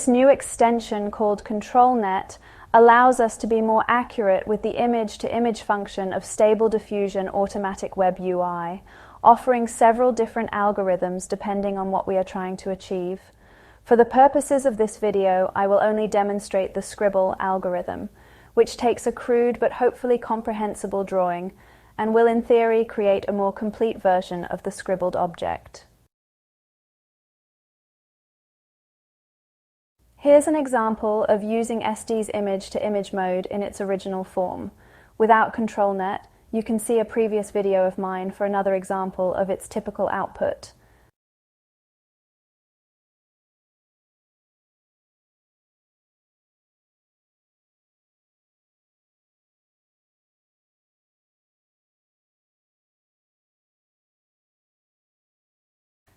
This new extension called ControlNet allows us to be more accurate with the image-to-image function of Stable Diffusion Automatic Web UI, offering several different algorithms depending on what we are trying to achieve. For the purposes of this video, I will only demonstrate the Scribble algorithm, which takes a crude but hopefully comprehensible drawing and will in theory create a more complete version of the scribbled object. Here's an example of using SD's image-to-image mode in its original form. Without ControlNet, you can see a previous video of mine for another example of its typical output.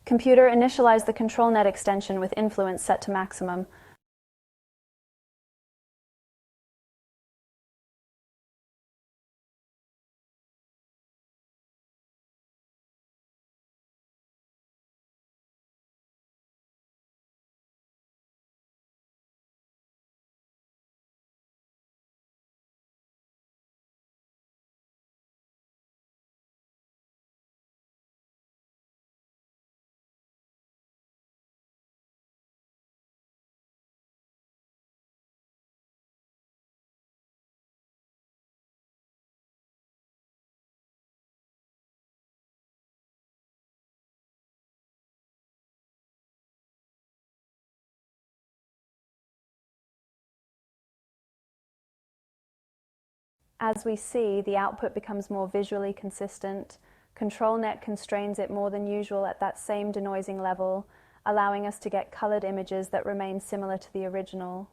Computer, initialize the ControlNet extension with influence set to maximum. As we see, the output becomes more visually consistent. ControlNet constrains it more than usual at that same denoising level, allowing us to get colored images that remain similar to the original.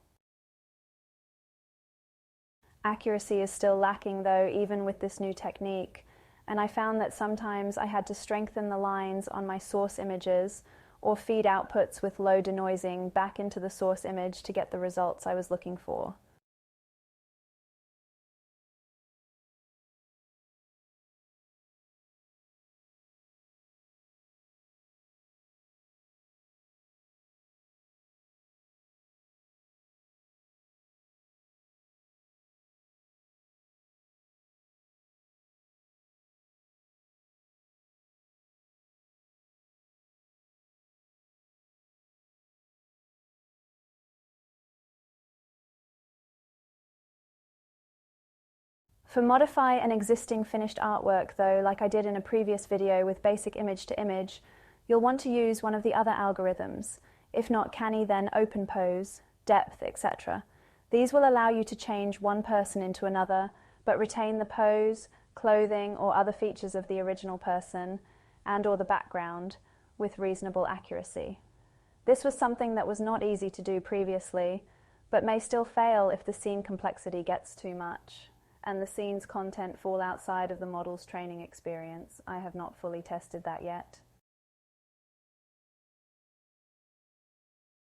Accuracy is still lacking though, even with this new technique, and I found that sometimes I had to strengthen the lines on my source images or feed outputs with low denoising back into the source image to get the results I was looking for. For modify an existing finished artwork though, like I did in a previous video with basic image-to-image, you'll want to use one of the other algorithms. If not canny, then open pose, depth, etc. These will allow you to change one person into another, but retain the pose, clothing, or other features of the original person and/or the background with reasonable accuracy. This was something that was not easy to do previously, but may still fail if the scene complexity gets too much and the scene's content fall outside of the model's training experience. I have not fully tested that yet.